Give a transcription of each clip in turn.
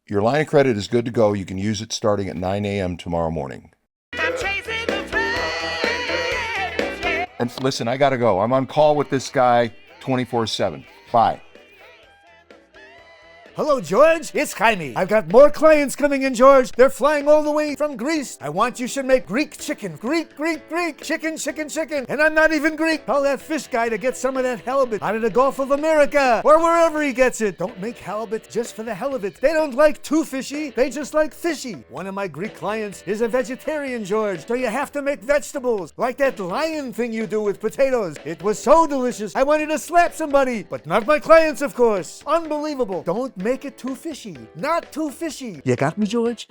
Your line of credit is good to go. You can use it starting at 9 a.m. tomorrow morning. I'm chasing the flames, yeah. And listen, I got to go. I'm on call with this guy 24/7. Bye. Hello, George. It's Jaime. I've got more clients coming in, George. They're flying all the way from Greece. I want you should make Greek chicken. Greek. Chicken. And I'm not even Greek. Tell that fish guy to get some of that halibut out of the Gulf of America or wherever he gets it. Don't make halibut just for the hell of it. They don't like too fishy. They just like fishy. One of my Greek clients is a vegetarian, George, so you have to make vegetables like that lion thing you do with potatoes. It was so delicious. I wanted to slap somebody, but not my clients, of course. Unbelievable. Don't make it too fishy. Not too fishy. You got me, George?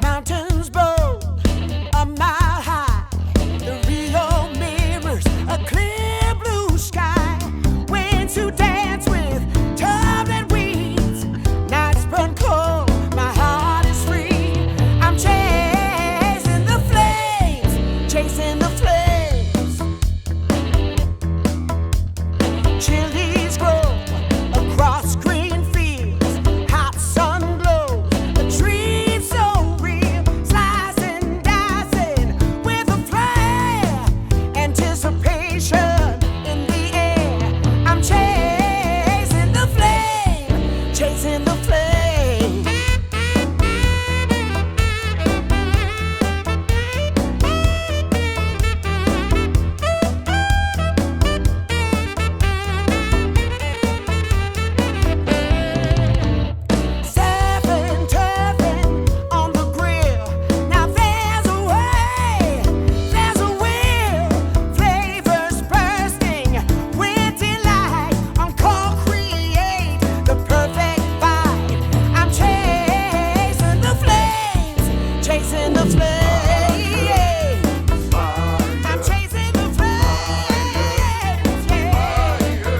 Mountains bold, a mile high. The Rio mirrors a clear blue sky. Winds who dance with turbulent weeds. Nights burn cold, my heart is free. I'm chasing the flames, chasing the flames. Chilies grow across green fields. Hot sun glows, the trees so real. Slicing, dicing with a flare. Anticipation in the air. I'm chasing the flame, chasing the flame. Surfing, turfing on the grill. Now there's a way, there's a will. Flavors bursting with delight. On call, create the perfect bite. I'm chasing the flames, chasing the flames. I'm chasing the flames, yeah.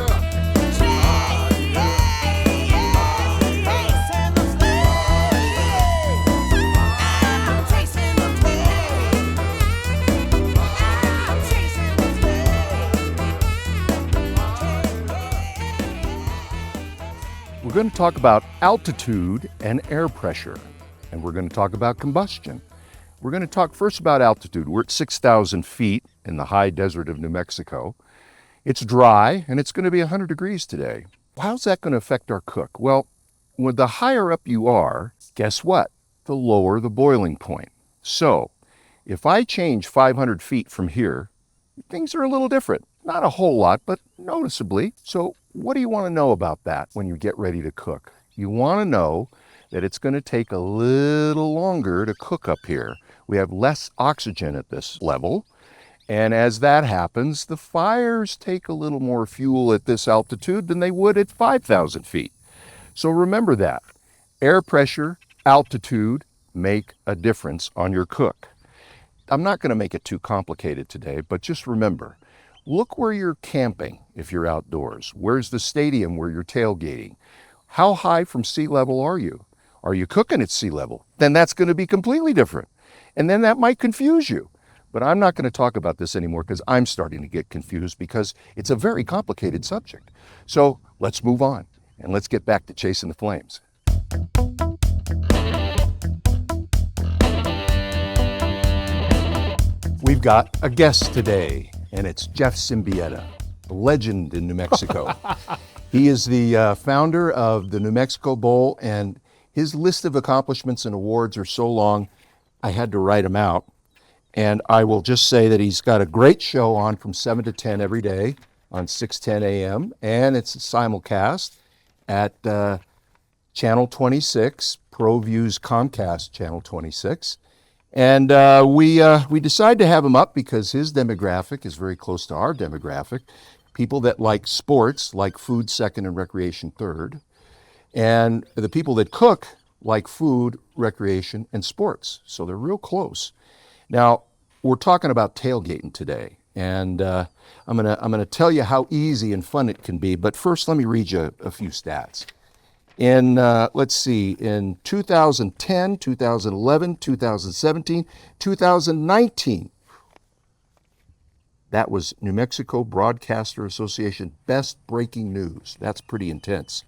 Chasing the flames. I'm chasing the flame. I'm chasing the flame. We're going to talk about altitude and air pressure, and we're going to talk about combustion. We're going to talk first about altitude. We're at 6,000 feet in the high desert of New Mexico. It's dry, and it's going to be 100 degrees today. How's that going to affect our cook? Well, when the higher up you are, guess what? The lower the boiling point. So, if I change 500 feet from here, things are a little different. Not a whole lot, but noticeably. So what do you want to know about that when you get ready to cook? You want to know that it's going to take a little longer to cook up here. We have less oxygen at this level. And as that happens, the fires take a little more fuel at this altitude than they would at 5,000 feet. So remember that. Air pressure, altitude make a difference on your cook. I'm not going to make it too complicated today, but just remember, look where you're camping if you're outdoors. Where's the stadium where you're tailgating? How high from sea level are you? Are you cooking at sea level? Then that's going to be completely different. And then that might confuse you. But I'm not going to talk about this anymore because I'm starting to get confused because it's a very complicated subject. So let's move on and let's get back to chasing the flames. We've got a guest today, and it's Jeff Symbieta, a legend in New Mexico. He is the founder of the New Mexico Bowl, and his list of accomplishments and awards are so long, I had to write them out. And I will just say that he's got a great show on from 7 to 10 every day on 6:10 a.m. And it's a simulcast at Channel 26, ProView's Comcast Channel 26. And we decided to have him up because his demographic is very close to our demographic. People that like sports, like food second and recreation third. And the people that cook like food, recreation, and sports. So they're real close. Now, we're talking about tailgating today, and I'm gonna tell you how easy and fun it can be, but first let me read you a few stats. In, let's see, in 2010, 2011, 2017, 2019, that was New Mexico Broadcaster Association Best Breaking News. That's pretty intense.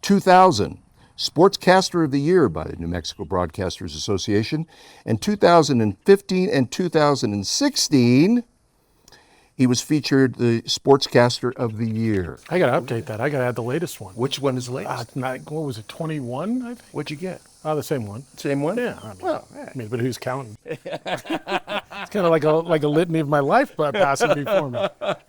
2000, Sportscaster of the Year by the New Mexico Broadcasters Association. And 2015 and 2016, he was featured the Sportscaster of the Year. I got to update that. I got to add the latest one. Which one is the latest? What was it, 21, I think? What'd you get? The same one. Same one? Yeah. Well, But who's counting? It's kind of like a litany of my life passing before me.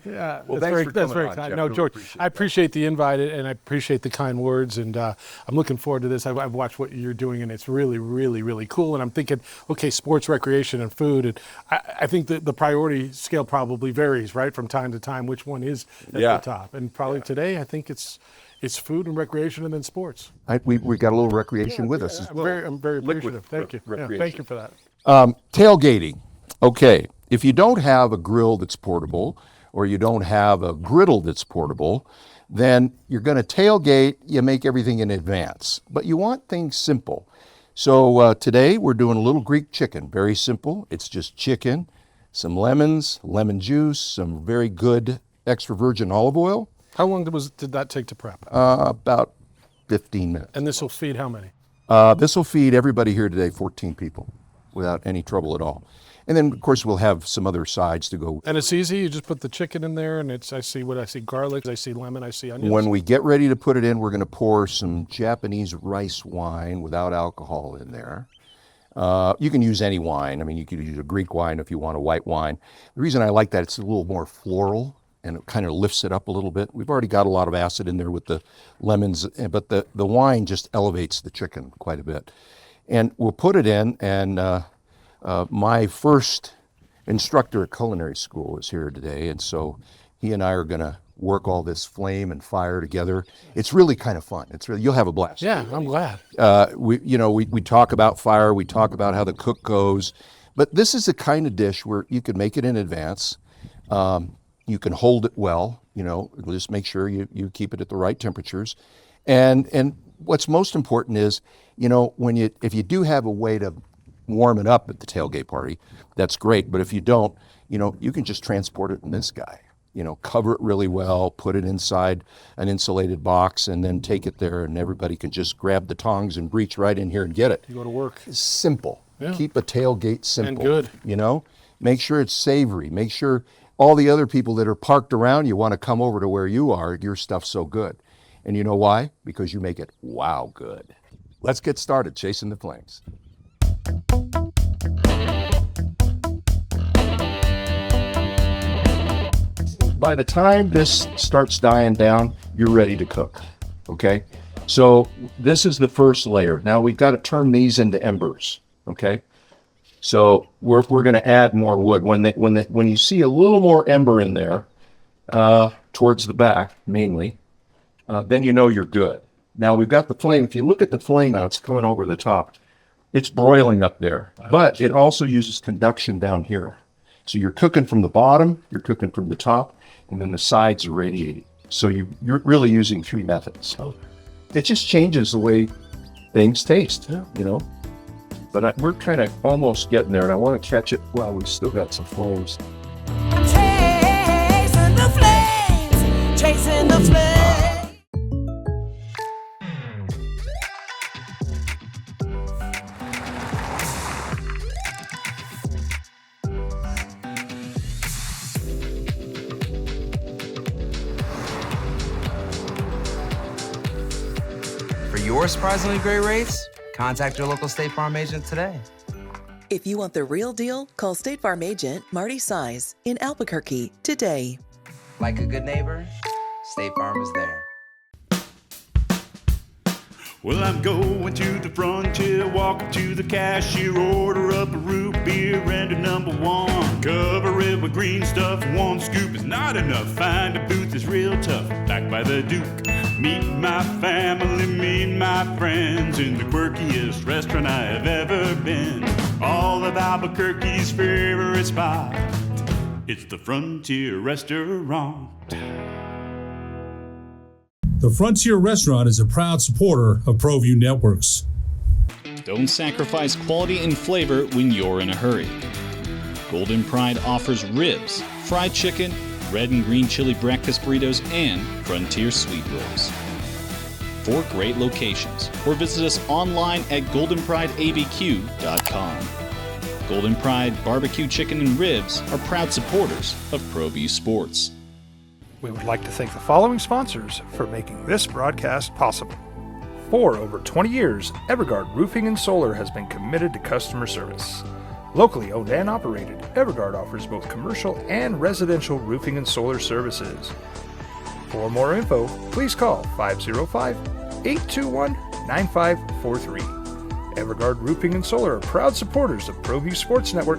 Yeah, Well, that's thanks for very coming on, kind. Jeff. No, Really George, appreciate I appreciate the invite and I appreciate the kind words, and I'm looking forward to this. I've watched what you're doing, and it's really, really, really cool. And I'm thinking, okay, sports, recreation, and food, and I think that the priority scale probably varies, right, from time to time, which one is at the top. And probably today, I think it's food and recreation, and then sports. We got a little recreation with us. I'm very appreciative. Thank you. recreation. Thank you for that. Tailgating. Okay, if you don't have a grill that's portable, or you don't have a griddle that's portable, then you're going to tailgate. You make everything in advance, but you want things simple. So today we're doing a little Greek chicken. Very simple. It's just chicken, some lemons, lemon juice, some very good extra virgin olive oil. How long did that take to prep? About 15 minutes. And this will feed how many? This will feed everybody here today, 14 people, without any trouble at all. And then, of course, we'll have some other sides to go. And it's easy. You just put the chicken in there, and I see garlic, I see lemon, I see onions. When we get ready to put it in, we're going to pour some Japanese rice wine without alcohol in there. You can use any wine. I mean, you could use a Greek wine if you want a white wine. The reason I like that, it's a little more floral, and it kind of lifts it up a little bit. We've already got a lot of acid in there with the lemons, but the wine just elevates the chicken quite a bit. And we'll put it in, and my first instructor at culinary school is here today, and so he and I are going to work all this flame and fire together. It's really kind of fun. You'll have a blast. Yeah, I'm glad. We talk about fire, we talk about how the cook goes, but this is the kind of dish where you can make it in advance. You can hold it well, just make sure you keep it at the right temperatures. And what's most important is, if you do have a way to warm it up at the tailgate party, that's great. But if you don't, you can just transport it in this guy. Cover it really well, put it inside an insulated box, and then take it there, and everybody can just grab the tongs and reach right in here and get it. You go to work. It's simple. Yeah. Keep a tailgate simple. And good. Make sure it's savory. Make sure all the other people that are parked around you want to come over to where you are. Your stuff's so good. And you know why? Because you make it wow good. Let's get started chasing the flames. By the time this starts dying down, you're ready to cook, okay? So this is the first layer. Now we've got to turn these into embers, okay? So we're going to add more wood. When you see a little more ember in there, towards the back mainly, then you know you're good. Now we've got the flame. If you look at the flame now, it's coming over the top. It's broiling up there, but it also uses conduction down here. So you're cooking from the bottom, you're cooking from the top, and then the sides are radiating. So you're really using three methods. It just changes the way things taste, But we're kind of almost getting there, and I want to catch it while we still got some flames. Chasing the flames, chasing the flames. For your surprisingly great rates, contact your local State Farm agent today. If you want the real deal, call State Farm agent Marty Size in Albuquerque today. Like a good neighbor, State Farm is there. Well, I'm going to the frontier, walk up to the cashier, order up a root beer and a number one. Cover it with green stuff, one scoop is not enough. Find a booth is real tough, back by the Duke. Meet my family, meet my friends in the quirkiest restaurant I have ever been. All of Albuquerque's favorite spot, it's the Frontier Restaurant. The Frontier Restaurant is a proud supporter of ProView Networks. Don't sacrifice quality and flavor when you're in a hurry. Golden Pride offers ribs, fried chicken, red and green chili breakfast burritos, and Frontier sweet rolls. 4 great locations, or visit us online at goldenprideabq.com. Golden Pride Barbecue Chicken and Ribs are proud supporters of ProView Sports. We would like to thank the following sponsors for making this broadcast possible. For over 20 years, Evergard Roofing and Solar has been committed to customer service. Locally owned and operated, Evergard offers both commercial and residential roofing and solar services. For more info, please call 505-821-9543. Evergard Roofing and Solar are proud supporters of ProView Sports Network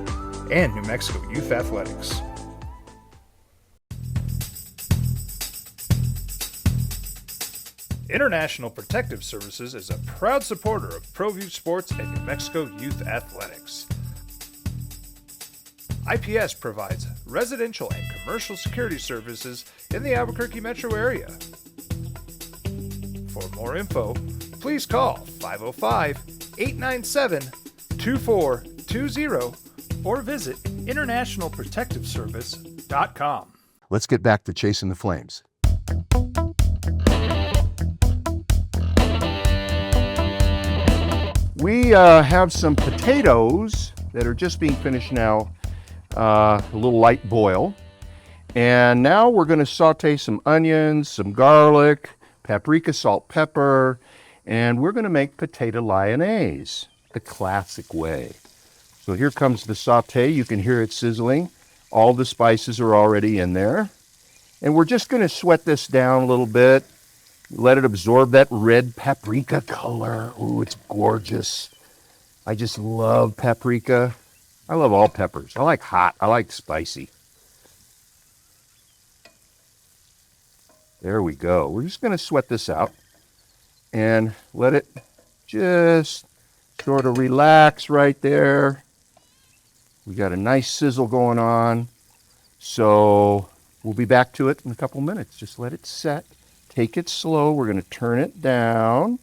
and New Mexico Youth Athletics. International Protective Services is a proud supporter of ProView Sports and New Mexico Youth Athletics. IPS provides residential and commercial security services in the Albuquerque metro area. For more info, please call 505-897-2420 or visit internationalprotectiveservice.com. Let's get back to chasing the flames. We have some potatoes that are just being finished now, a little light boil. And now we're going to saute some onions, some garlic, paprika, salt, pepper, and we're going to make potato lyonnaise the classic way. So here comes the saute. You can hear it sizzling. All the spices are already in there. And we're just going to sweat this down a little bit. Let it absorb that red paprika color. Ooh, it's gorgeous. I just love paprika. I love all peppers. I like hot. I like spicy. There we go. We're just going to sweat this out and let it just sort of relax right there. We got a nice sizzle going on. So we'll be back to it in a couple minutes. Just let it set. Take it slow. We're going to turn it down.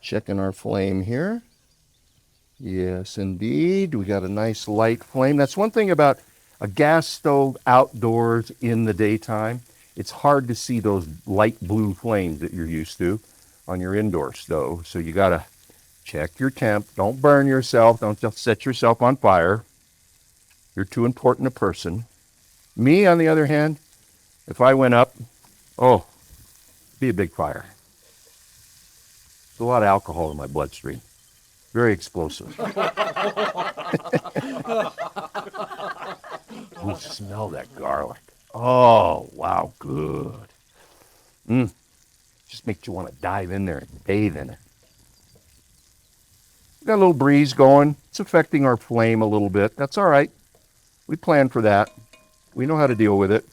Checking our flame here. Yes, indeed. We got a nice light flame. That's one thing about a gas stove outdoors in the daytime. It's hard to see those light blue flames that you're used to on your indoor stove. So you got to check your temp. Don't burn yourself. Don't just set yourself on fire. You're too important a person. Me, on the other hand, if I went up, it'd be a big fire. There's a lot of alcohol in my bloodstream. Very explosive. Ooh, smell that garlic. Oh, wow, good. Just makes you want to dive in there and bathe in it. We got a little breeze going. It's affecting our flame a little bit. That's all right. We planned for that. We know how to deal with it.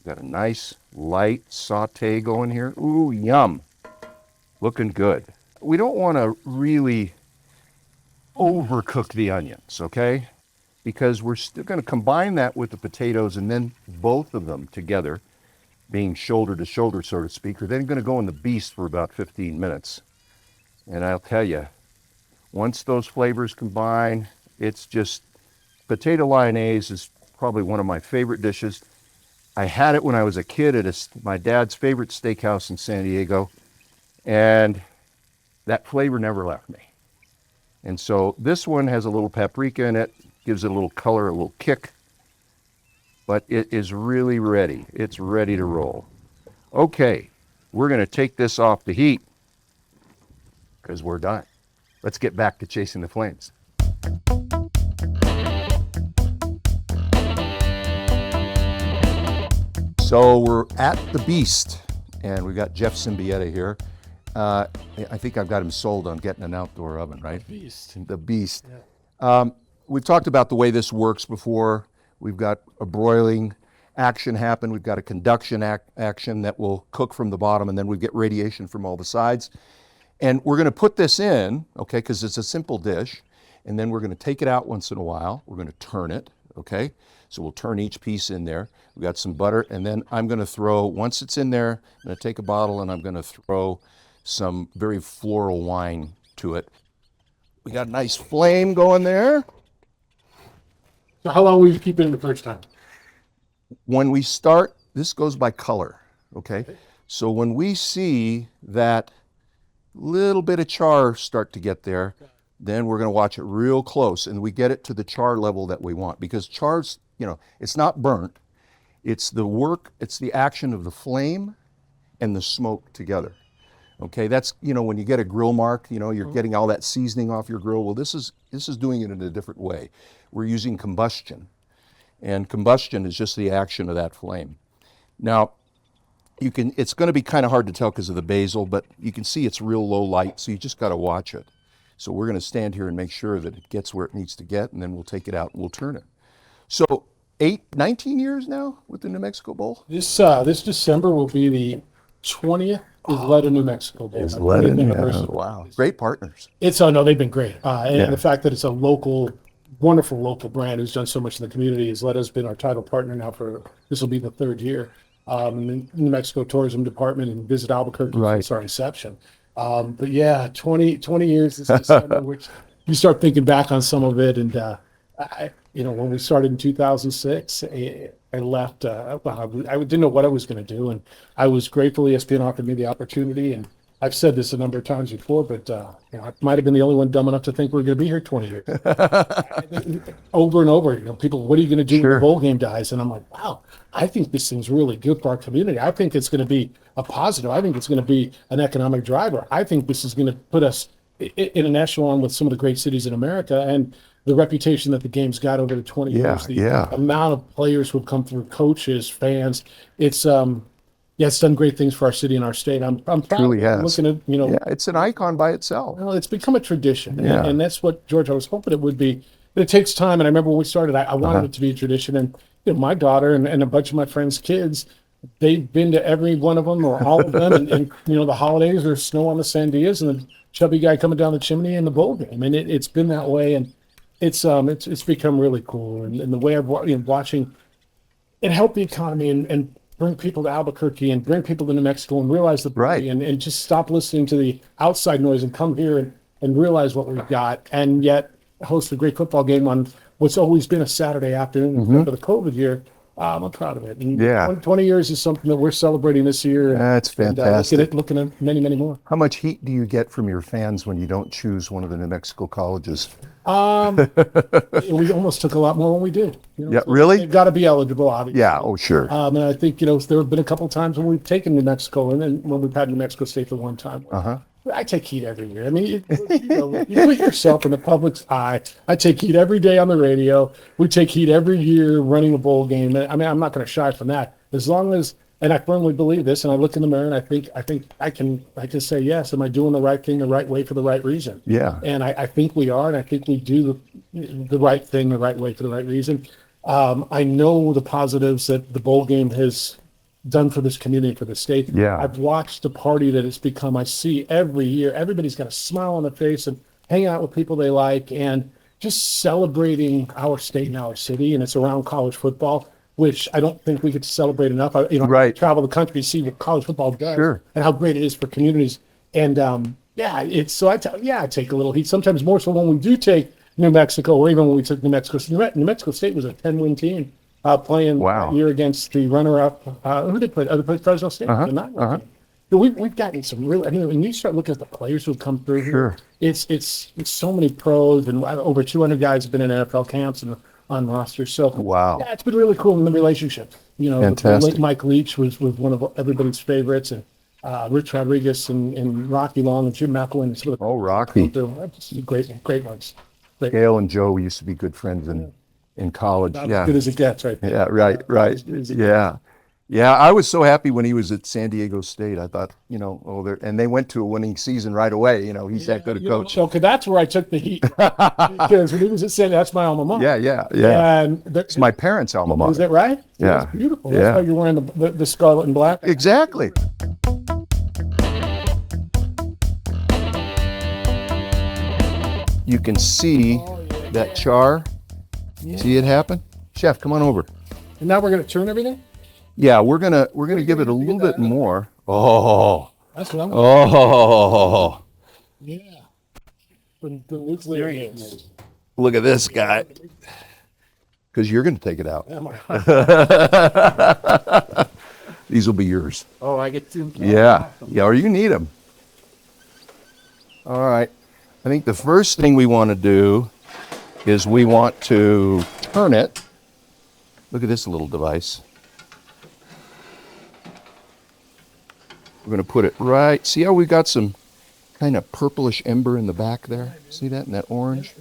Got a nice light saute going here. Ooh, yum. Looking good. We don't want to really overcook the onions, okay? Because we're still going to combine that with the potatoes, and then both of them together, being shoulder to shoulder, so to speak, are then going to go in the beast for about 15 minutes. And I'll tell you, once those flavors combine, it's just, potato lyonnaise is probably one of my favorite dishes. I had it when I was a kid at my dad's favorite steakhouse in San Diego, and that flavor never left me. And so this one has a little paprika in it, gives it a little color, a little kick, but it is really ready. It's ready to roll. Okay, we're going to take this off the heat because we're done. Let's get back to chasing the flames. So we're at the beast, and we've got Jeff Symbieta here. I think I've got him sold on getting an outdoor oven, right? The beast. Yeah. We've talked about the way this works before. We've got a broiling action happen. We've got a conduction action that will cook from the bottom, and then we get radiation from all the sides. And we're going to put this in, okay, because it's a simple dish, and then we're going to take it out once in a while. We're going to turn it, okay? So we'll turn each piece in there. We got some butter, and then I'm gonna throw, once it's in there, I'm gonna take a bottle and I'm gonna throw some very floral wine to it. We got a nice flame going there. So how long will you keep it in the first time? When we start, this goes by color, okay? So when we see that little bit of char start to get there, then we're gonna watch it real close and we get it to the char level that we want, because char's, it's not burnt. It's the work, it's the action of the flame and the smoke together. Okay, that's, when you get a grill mark, you're getting all that seasoning off your grill. Well, this is doing it in a different way. We're using combustion, and combustion is just the action of that flame. Now, it's going to be kind of hard to tell because of the basil, but you can see it's real low light, so you just got to watch it. So we're going to stand here and make sure that it gets where it needs to get, and then we'll take it out and we'll turn it. So 19 years now with the New Mexico Bowl? This December will be the 20th Isleta, New Mexico Bowl. Wow. Great partners. No, they've been great. And the fact that it's a wonderful local brand who's done so much in the community. Isleta's been our title partner now this will be the third year. And the New Mexico Tourism Department and Visit Albuquerque since our inception. But yeah, 20 years this December, which you start thinking back on some of it. And, when we started in 2006, I left. I didn't know what I was going to do, and I was grateful ESPN offered me the opportunity. And I've said this a number of times before, but I might have been the only one dumb enough to think we're going to be here 20 years. Over and over, people, what are you going to do when the bowl game dies? And I'm like, wow, I think this thing's really good for our community. I think it's going to be a positive. I think it's going to be an economic driver. I think this is going to put us in an echelon with some of the great cities in America, and the reputation that the game's got over the 20 years, the amount of players who have come through, coaches, fans, it's done great things for our city and our state. I'm proud. Truly has. Looking at, it's an icon by itself. Well, it's become a tradition, and that's what, George, I was hoping it would be. But it takes time, and I remember when we started, I wanted it to be a tradition, and my daughter and a bunch of my friends' kids, they've been to every one of them or all of them, and the holidays, there's snow on the sandias, and the chubby guy coming down the chimney in the bowl game, and it's been that way, and it's become really cool, and the way I've watching it help the economy and bring people to Albuquerque and bring people to New Mexico and realize the beauty and just stop listening to the outside noise and come here and realize what we've got, and yet host a great football game on what's always been a Saturday afternoon for the COVID year. I'm proud of it. And 20 years is something that we're celebrating this year. That's fantastic. And looking at many, many more. How much heat do you get from your fans when you don't choose one of the New Mexico colleges? We almost took a lot more when we did. Really? They've got to be eligible, obviously. Yeah, sure. And I think, there have been a couple of times when we've taken New Mexico, and then when we've had New Mexico State for one time. I take heat every year. I mean, you put yourself in the public's eye. I take heat every day on the radio. We take heat every year running a bowl game. I mean, I'm not going to shy from that. As long as, and I firmly believe this, and I look in the mirror and I think I can say, yes, am I doing the right thing the right way for the right reason? Yeah. And I think we are, and I think we do the right thing the right way for the right reason. I know the positives that the bowl game has done for this community, for the state. Yeah. I've watched the party that it's become. I see every year, everybody's got a smile on their face and hanging out with people they like and just celebrating our state and our city. And it's around college football, which I don't think we get to celebrate enough. I travel the country to see what college football does and how great it is for communities. And I take a little heat, sometimes more so when we do take New Mexico, or even when we took New Mexico. New Mexico State was a 10-win team. Playing that year against the runner-up. Who they played? They played Fresno State. We've gotten some real. I mean, when you start looking at the players who've come through here, it's so many pros, and over 200 guys have been in NFL camps and on rosters. So it's been really cool in the relationship. Fantastic. Mike Leach was one of everybody's favorites, and Rich Rodriguez and Rocky Long and Jim McElwain. And some of the Rocky, great ones. Gail and Joe used to be good friends in college. Not as good as it gets, right? Yeah, right. Yeah. I was so happy when he was at San Diego State. I thought, and they went to a winning season right away. He's that good a coach. So, that's where I took the heat. Because when he was at San Diego, that's my alma mater. Yeah. And it's my parents' alma mater. Is that right? Yeah. It's beautiful. That's why you're wearing the scarlet and black. Exactly. You can see that char. See it happen? Chef, come on over. And now we're going to turn everything? Yeah, we're gonna give it a little bit more. Oh, That's what I'm oh, Yeah. The nuclear hits. look at this guy. Because you're gonna take it out. These will be yours. Oh, I get to. Yeah, yeah, or you need them. All right. I think the first thing we want to do is we want to turn it. Look at this little device. We're going to put it right. See how we got some kind of purplish ember in the back there? See that in that orange?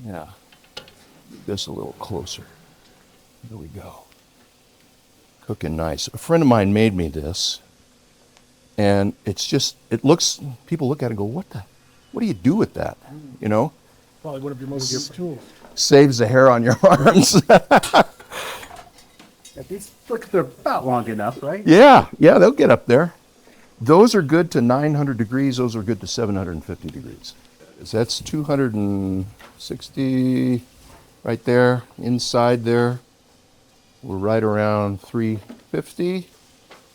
Yeah. This a little closer. There we go. Cooking nice. A friend of mine made me this. And it's just, it looks, people look at it and go, what do you do with that? You know? Probably one of your most of your tools. Saves the hair on your arms. These they're about long enough, right? Yeah, they'll get up there. Those are good to 900 degrees. Those are good to 750 degrees. So that's 260 right there. Inside there, we're right around 350.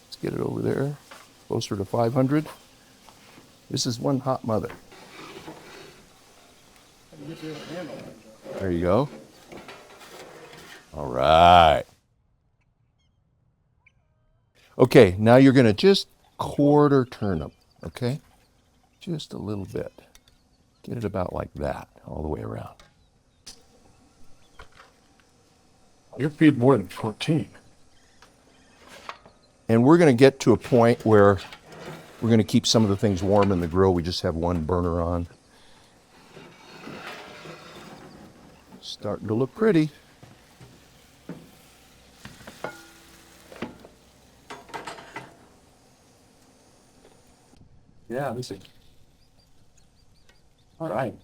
Let's get it over there, closer to 500. This is one hot mother. There you go. All right. Okay, now you're going to just quarter turn them, okay? Just a little bit. Get it about like that, all the way around. You're feeding more than 14. And we're going to get to a point where we're going to keep some of the things warm in the grill. We just have one burner on. Starting to look pretty. Yeah, this is. All right.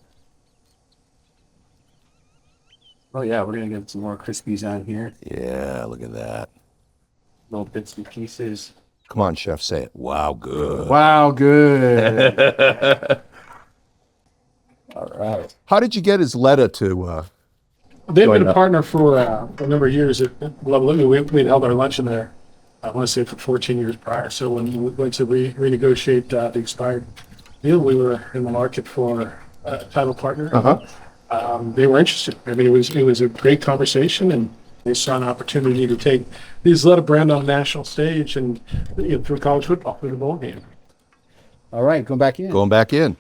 Oh yeah, we're gonna get some more crispies on here. Yeah, look at that. Little bits and pieces. Come on, chef, say it. Wow, good. Wow, good. All right. How did you get Isleta to They've join been a up? partner for a number of years at Lovato. We'd held our luncheon there, I want to say for 14 years prior. So when we went to renegotiate the expired deal, we were in the market for a title partner. They were interested. I mean, it was a great conversation, and they saw an opportunity to take the Isleta brand on a national stage and through college football, through the bowl game. All right, going back in. Going back in.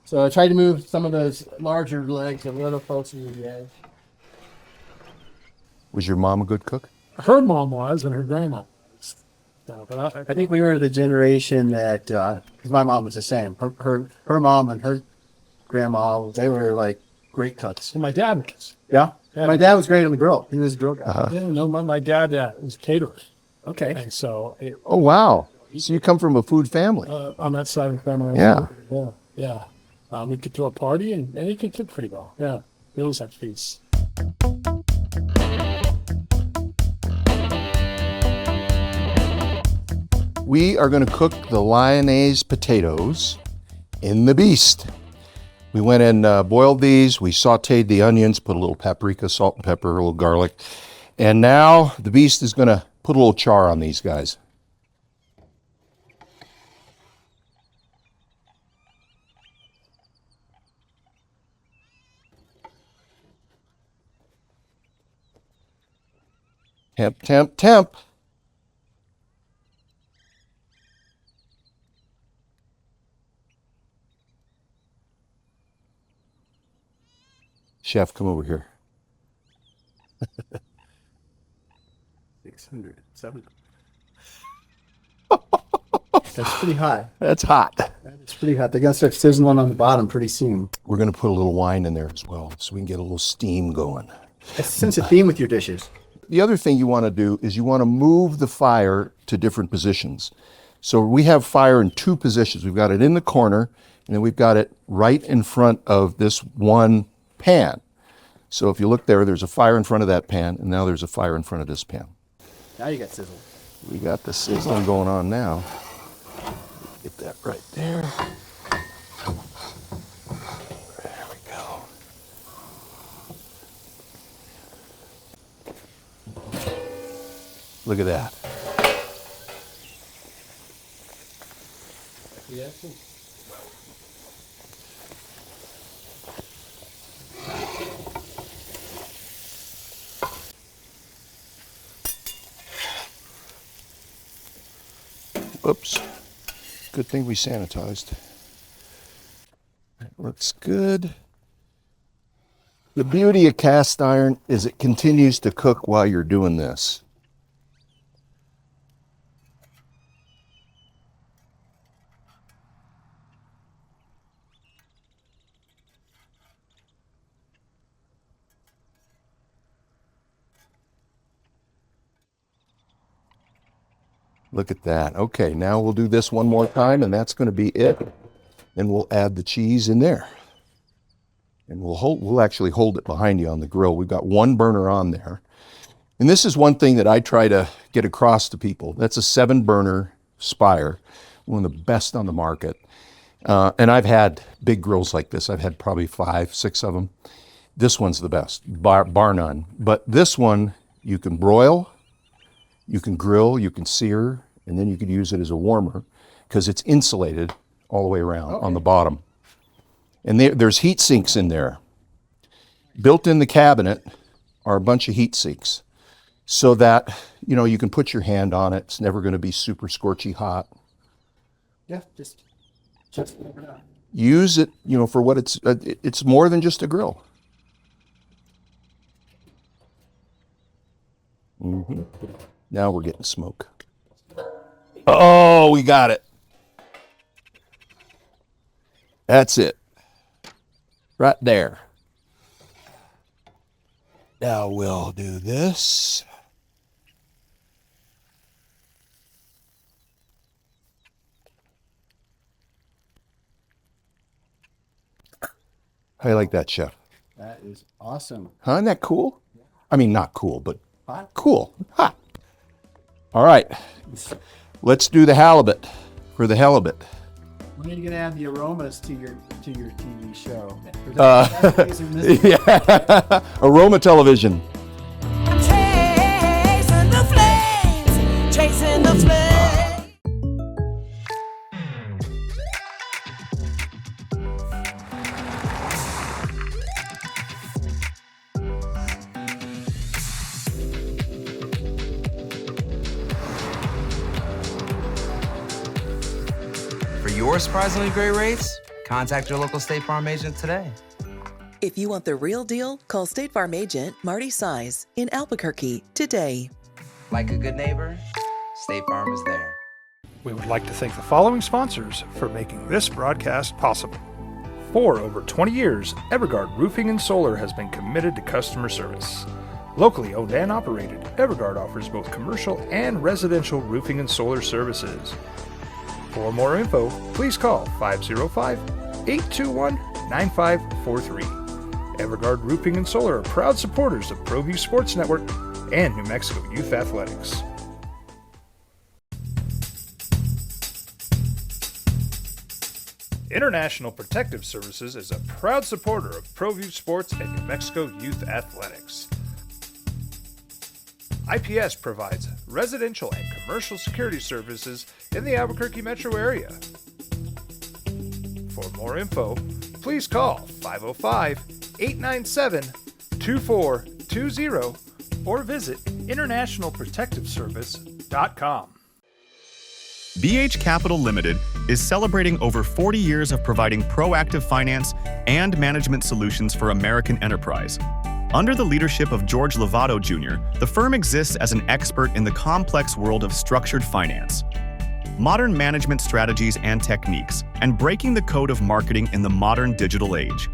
So I tried to move some of those larger legs a little closer to the edge. Was your mom a good cook? Her mom was, and her grandma was. But I think we were the generation that, because my mom was the same. Her mom and her grandma, they were like great cooks. my dad was. Yeah? My dad was great on the grill. He was a grill guy. Yeah, no, my dad was a caterer. Okay. And so Oh, wow. So you come from a food family. on that side of the family. Yeah. Yeah. We could throw a party, and he could cook pretty well. Yeah. He always had feasts. We are going to cook the Lyonnaise potatoes in the beast. We went and boiled these. We sauteed the onions, put a little paprika, salt and pepper, a little garlic. And now the beast is going to put a little char on these guys. Temp, temp, temp. Chef, come over here. 600, 700. That's pretty hot. That's hot. It's pretty hot. They're going to start sizzling on the bottom pretty soon. We're going to put a little wine in there as well so we can get a little steam going. Sense a theme with your dishes. The other thing you want to do is you want to move the fire to different positions. So we have fire in two positions. We've got it in the corner, and then we've got it right in front of this one pan. So if you look there, there's a fire in front of that pan, and now there's a fire in front of this pan. Now you got sizzle. We got the sizzling going on now. Get that right there. There we go. Look at that. Oops. Good thing we sanitized. That looks good. The beauty of cast iron is it continues to cook while you're doing this. Look at that. Okay, now we'll do this one more time, and that's going to be it. Then we'll add the cheese in there. And we'll actually hold it behind you on the grill. We've got one burner on there. And this is one thing that I try to get across to people. That's a 7-burner Spire, one of the best on the market. And I've had big grills like this. I've had probably 5, 6 of them. This one's the best, bar none. But this one, you can broil, you can grill, you can sear, and then you could use it as a warmer because it's insulated all the way around on the bottom. And there's heat sinks in there. Built in the cabinet are a bunch of heat sinks so that, you know, you can put your hand on it. It's never going to be super scorchy hot. Yeah, just use it, you know, for what it's more than just a grill. Now we're getting smoke. Oh, we got it. That's it. Right there. Now we'll do this. How you like that, Chef? that is awesome. Huh? Isn't that cool? I mean, not cool, but Hot. cool. Hot. All right. Let's do the halibut for the halibut. When are you gonna add the aromas to your TV show? Yeah. Aroma television. Chasing the flames, chasing the flames. For your surprisingly great rates, contact your local State Farm agent today. If you want the real deal, call State Farm agent Marty Size in Albuquerque today. Like a good neighbor, State Farm is there. We would like to thank the following sponsors for making this broadcast possible. For over 20 years, Evergard Roofing and Solar has been committed to customer service. Locally owned and operated, Evergard offers both commercial and residential roofing and solar services. For more info, please call 505-821-9543. Evergard Roofing and Solar are proud supporters of ProView Sports Network and New Mexico Youth Athletics. International Protective Services is a proud supporter of ProView Sports and New Mexico Youth Athletics. IPS provides residential and commercial security services in the Albuquerque metro area. For more info, please call 505-897-2420 or visit internationalprotectiveservice.com. BH Capital Limited is celebrating over 40 years of providing proactive finance and management solutions for American enterprise. Under the leadership of George Lovato Jr., the firm exists as an expert in the complex world of structured finance, modern management strategies and techniques, and breaking the code of marketing in the modern digital age.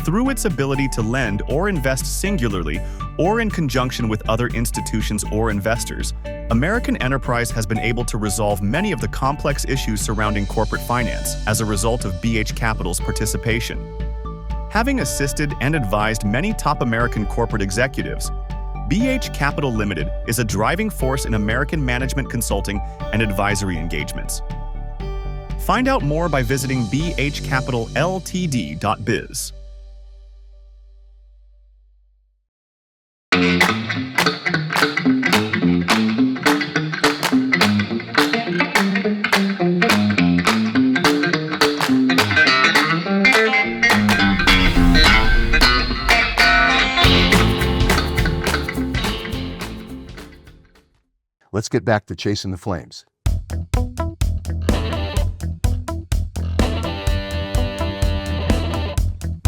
Through its ability to lend or invest singularly or in conjunction with other institutions or investors, American enterprise has been able to resolve many of the complex issues surrounding corporate finance as a result of BH Capital's participation. Having assisted and advised many top American corporate executives, BH Capital Limited is a driving force in American management consulting and advisory engagements. Find out more by visiting bhcapitalltd.biz. Let's get back to chasing the flames.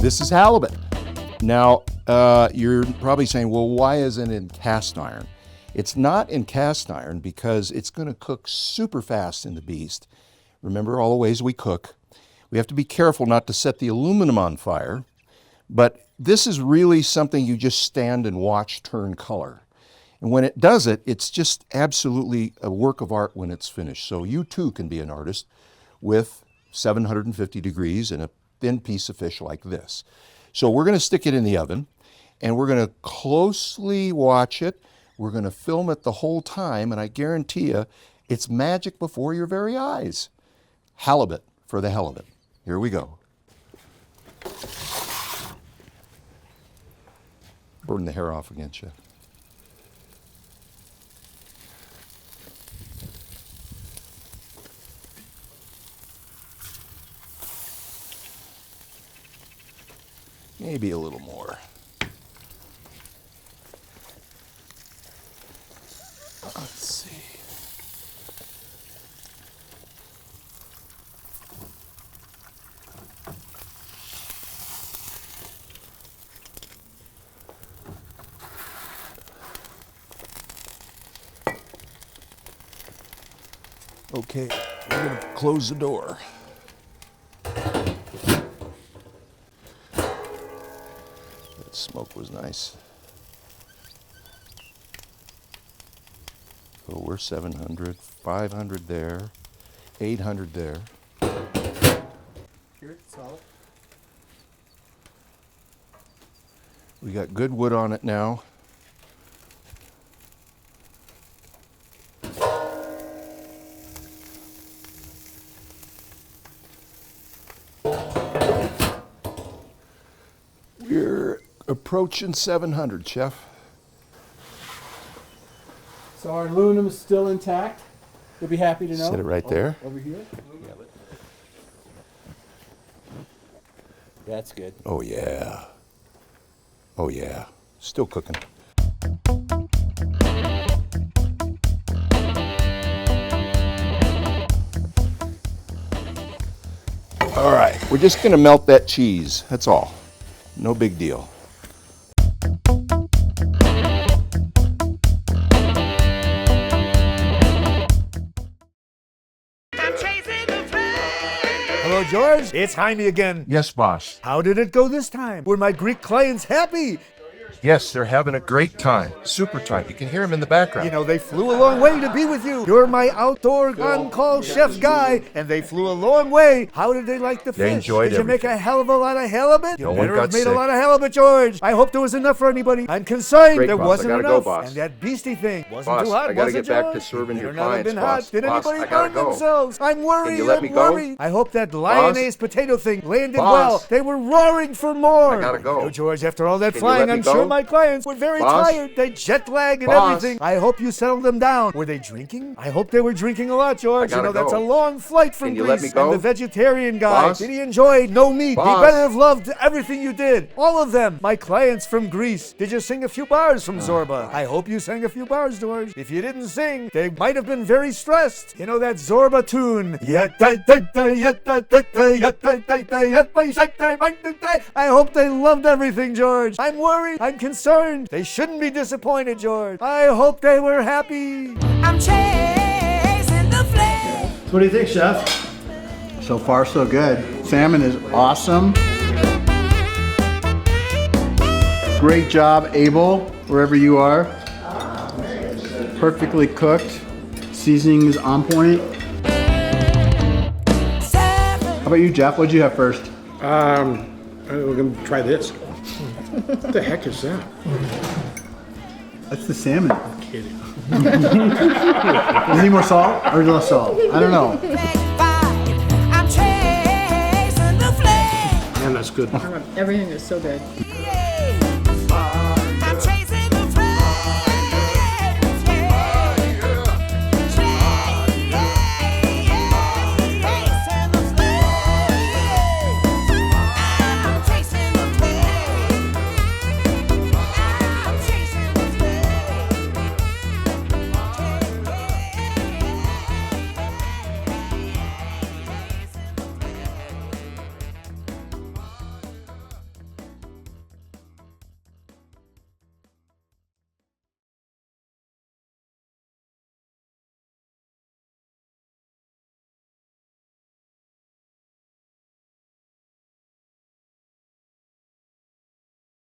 This is halibut. Now, you're probably saying, well, why isn't it in cast iron? It's not in cast iron because it's going to cook super fast in the beast. Remember all the ways we cook. We have to be careful not to set the aluminum on fire, but this is really something you just stand and watch turn color. And when it does it, it's just absolutely a work of art when it's finished. So you too can be an artist with 750 degrees and a thin piece of fish like this. So we're going to stick it in the oven and we're going to closely watch it. We're going to film it the whole time, and I guarantee you it's magic before your very eyes. Halibut for the hell of it. Here we go. Burn the hair off against you. Maybe a little more. Let's see. Okay, we're going to close the door. That smoke was nice. So we're 700, 500 there, 800 there. Here, solid. We got good wood on it now. We're approaching 700, Chef. So our aluminum is still intact. You'll be happy to know. Set it right there. Over here. That's good. Oh yeah. Oh yeah. Still cooking. All right, we're just gonna melt that cheese. That's all. No big deal. Hello, George. It's Jaime again. Yes, boss. How did it go this time? Were my Greek clients happy? Yes, they're having a great time. Super time. You can hear them in the background. You know, they flew a long way to be with you. You're my outdoor on-call chef guy, and they flew a long way. How did they like the fish? They enjoyed Did you make a hell of a lot of halibut? You No one better got have made sick. a lot of halibut, George. I hope there was enough for anybody. I'm concerned Great, there boss. wasn't I gotta enough. go, boss. And that beastie thing wasn't Boss, too hot, I gotta was it, get back to George? serving It your better not have clients, been hot. boss. Did Boss, anybody I gotta burn go. themselves? I'm worried. you let I'm me go? worried. I hope that Lyonnaise potato thing landed well. Boss. They were roaring for more. I gotta go. You know, George, after all that Can you flying, let me I'm go? sure my clients were very Boss? tired. They jet lag and Boss? everything. I hope you settled them down. Were they drinking? I hope they were drinking a lot, George. I You gotta know, that's a go. long flight from Can you Greece. let me go? And the vegetarian guy, Boss? did he enjoy no meat? Boss? He better have loved everything you did. All of them. My clients from Greece. Did you sing a few bars from Zorba? I hope you sang a few bars, George. If you didn't sing, they might have been very stressed. You know that Zorba tune. I hope they loved everything, George. I'm worried. I'm concerned. They shouldn't be disappointed, George. I hope they were happy. I'm chasing the flame. What do you think, Chef? So far, so good. Salmon is awesome. Great job, Abel, wherever you are. Perfectly cooked. Seasoning is on point. How about you, Jeff? What'd you have first? We're gonna try this. What the heck is that? That's the salmon. I'm kidding. Does it need more salt or less salt? I don't know. I'm chasing the flame. Man, that's good. Everything is so good.